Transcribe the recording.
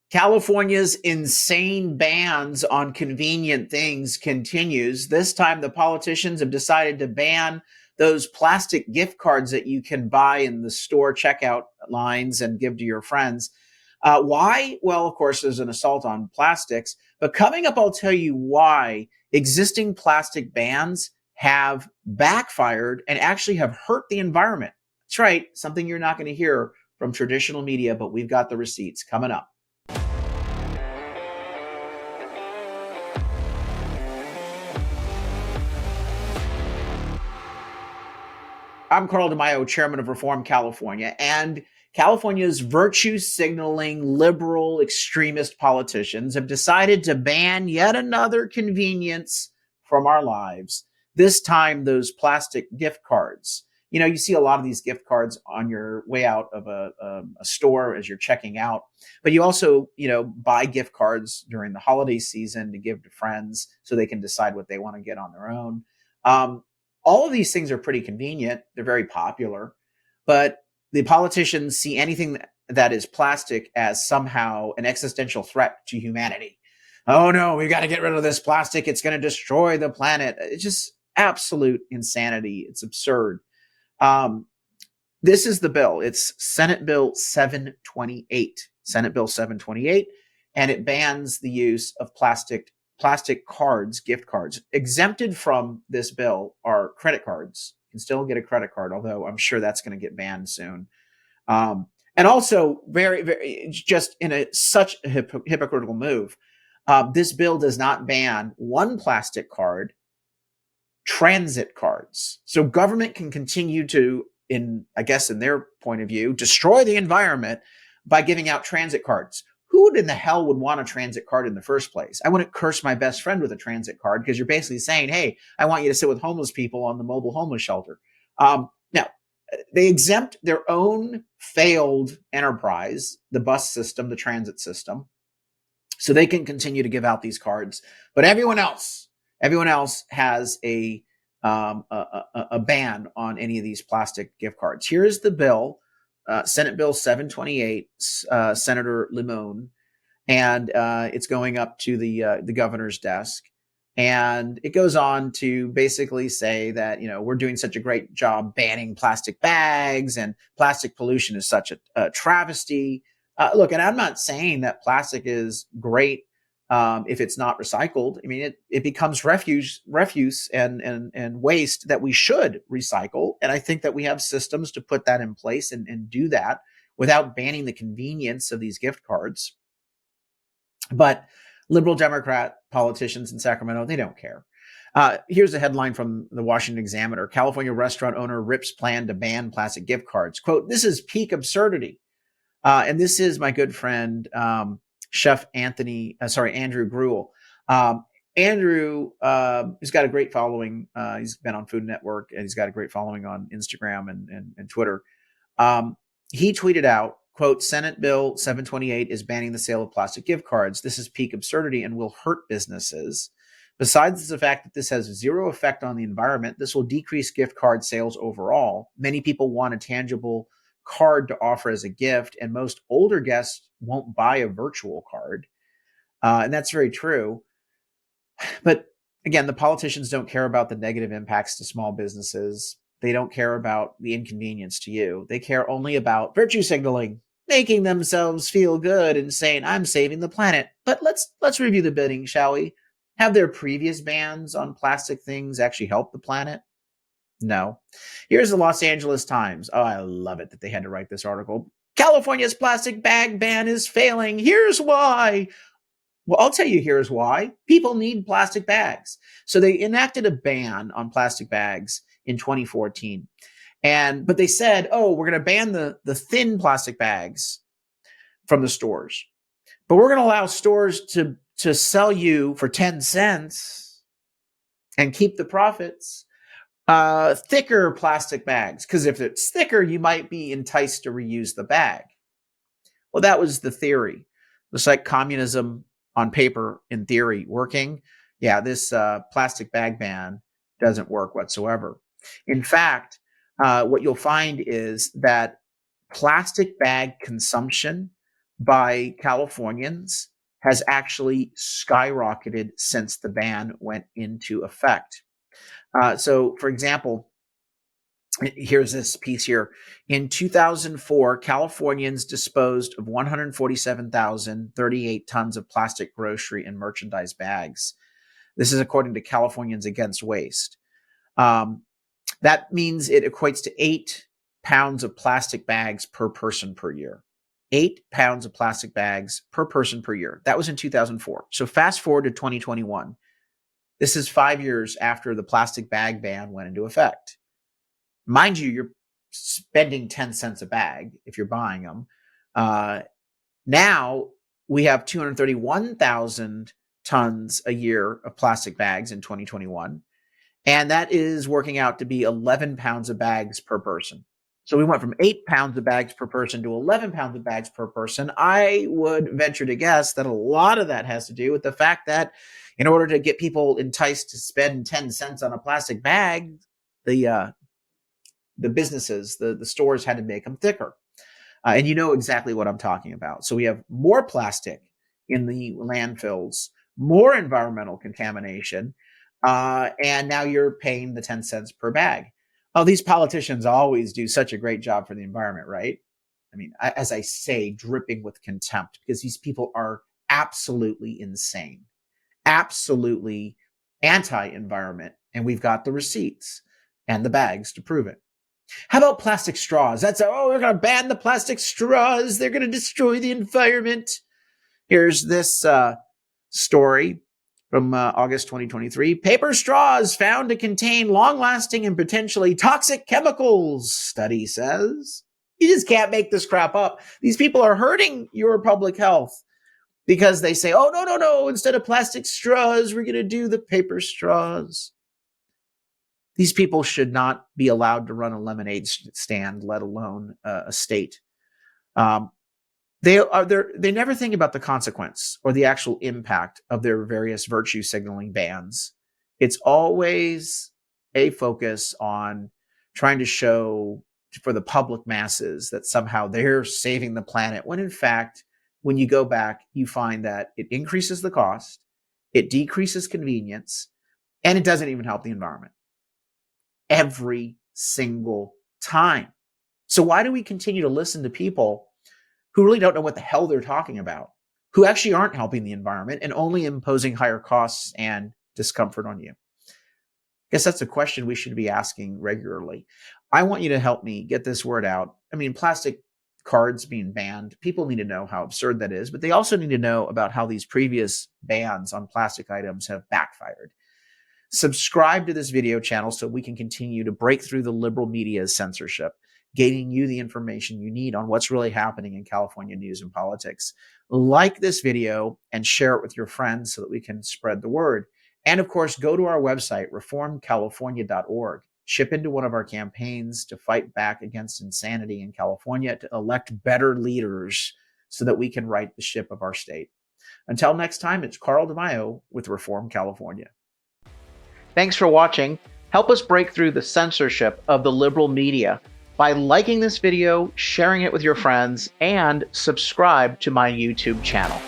California's insane bans on convenient things continues. This time, the politicians have decided to ban those plastic gift cards that you can buy in the store checkout lines and give to your friends. Why? Well, of course, there's an assault on plastics. But coming up, I'll tell you why existing plastic bans have backfired and actually have hurt the environment. That's right, something you're not going to hear from traditional media, but we've got the receipts coming up. I'm Carl DeMaio, chairman of Reform California, and California's virtue signaling liberal extremist politicians have decided to ban yet another convenience from our lives. This time, those plastic gift cards. You know, you see a lot of these gift cards on your way out of a store as you're checking out, but you also, buy gift cards during the holiday season to give to friends so they can decide what they want to get on their own. All of these things are pretty convenient. They're very popular, but the politicians see anything that is plastic as somehow an existential threat to humanity. Oh no, we've got to get rid of this plastic. It's going to destroy the planet. It's just absolute insanity. It's absurd. This is the bill. It's Senate Bill 728. Senate Bill 728, and it bans the use of plastic cards, gift cards. Exempted from this bill are credit cards. You can still get a credit card, although I'm sure that's going to get banned soon. And also, very, very, just in such a hypocritical move, this bill does not ban one plastic card, transit cards. So government can continue to, in their point of view, destroy the environment by giving out transit cards. Who in the hell would want a transit card in the first place? I wouldn't curse my best friend with a transit card because you're basically saying, hey, I want you to sit with homeless people on the mobile homeless shelter. Now, they exempt their own failed enterprise, the bus system, the transit system, so they can continue to give out these cards. But everyone else has a ban on any of these plastic gift cards. Here's the bill. Senate Bill 728, Senator Limon, and it's going up to the governor's desk. And it goes on to basically say that, we're doing such a great job banning plastic bags, and plastic pollution is such a travesty. Look, and I'm not saying that plastic is great if it's not recycled. I mean, it becomes refuse and waste that we should recycle. And I think that we have systems to put that in place and do that without banning the convenience of these gift cards. But liberal Democrat politicians in Sacramento, they don't care. Here's a headline from the Washington Examiner. California restaurant owner rips plan to ban plastic gift cards. Quote, this is peak absurdity. And this is my good friend, Chef Andrew Gruel. Andrew has got a great following. He's been on Food Network, and he's got a great following on Instagram and Twitter. He tweeted out, quote, Senate Bill 728 is banning the sale of plastic gift cards. This is peak absurdity and will hurt businesses. Besides the fact that this has zero effect on the environment, this will decrease gift card sales overall. Many people want a tangible card to offer as a gift, and most older guests won't buy a virtual card. And that's very true. But again, the politicians don't care about the negative impacts to small businesses. They don't care about the inconvenience to you. They care only about virtue signaling, making themselves feel good and saying, I'm saving the planet. But let's review the bidding, shall we? Have their previous bans on plastic things actually helped the planet? No. Here's the Los Angeles Times. Oh, I love it that they had to write this article. California's plastic bag ban is failing. Here's why. Well, I'll tell you here's why. People need plastic bags. So they enacted a ban on plastic bags in 2014. But they said, oh, we're going to ban the thin plastic bags from the stores. But we're going to allow stores to sell you for 10 cents and keep the profits. Thicker plastic bags, because if it's thicker, you might be enticed to reuse the bag. Well, that was the theory. It's like communism on paper, in theory, working. Yeah, this plastic bag ban doesn't work whatsoever. In fact, what you'll find is that plastic bag consumption by Californians has actually skyrocketed since the ban went into effect. So, for example, here's this piece here. In 2004, Californians disposed of 147,038 tons of plastic grocery and merchandise bags. This is according to Californians Against Waste. That means it equates to 8 pounds of plastic bags per person per year. 8 pounds of plastic bags per person per year. That was in 2004. So fast forward to 2021. This is 5 years after the plastic bag ban went into effect. Mind you, you're spending 10 cents a bag if you're buying them. Now we have 231,000 tons a year of plastic bags in 2021. And that is working out to be 11 pounds of bags per person. So we went from 8 pounds of bags per person to 11 pounds of bags per person. I would venture to guess that a lot of that has to do with the fact that in order to get people enticed to spend 10 cents on a plastic bag, the businesses, the stores had to make them thicker. And you know exactly what I'm talking about. So we have more plastic in the landfills, more environmental contamination, and now you're paying the 10 cents per bag. Oh, these politicians always do such a great job for the environment, right? I mean, as I say, dripping with contempt, because these people are absolutely insane, absolutely anti-environment, and we've got the receipts and the bags to prove it. How about plastic straws? We're going to ban the plastic straws. They're going to destroy the environment. Here's this story from August 2023. Paper straws found to contain long-lasting and potentially toxic chemicals, study says. You just can't make this crap up. These people are hurting your public health because they say, oh, no. Instead of plastic straws, we're going to do the paper straws. These people should not be allowed to run a lemonade stand, let alone a state. They never think about the consequence or the actual impact of their various virtue signaling bans. It's always a focus on trying to show for the public masses that somehow they're saving the planet, when in fact, when you go back, you find that it increases the cost, it decreases convenience, and it doesn't even help the environment. Every single time. So why do we continue to listen to people who really don't know what the hell they're talking about, who actually aren't helping the environment and only imposing higher costs and discomfort on you? I guess that's a question we should be asking regularly. I want you to help me get this word out. I mean, plastic cards being banned, people need to know how absurd that is, but they also need to know about how these previous bans on plastic items have backfired. Subscribe to this video channel so we can continue to break through the liberal media's censorship, gaining you the information you need on what's really happening in California news and politics. Like this video and share it with your friends so that we can spread the word. And of course, go to our website, reformcalifornia.org. Chip into one of our campaigns to fight back against insanity in California, to elect better leaders so that we can right the ship of our state. Until next time, it's Carl DeMaio with Reform California. Thanks for watching. Help us break through the censorship of the liberal media by liking this video, sharing it with your friends, and subscribe to my YouTube channel.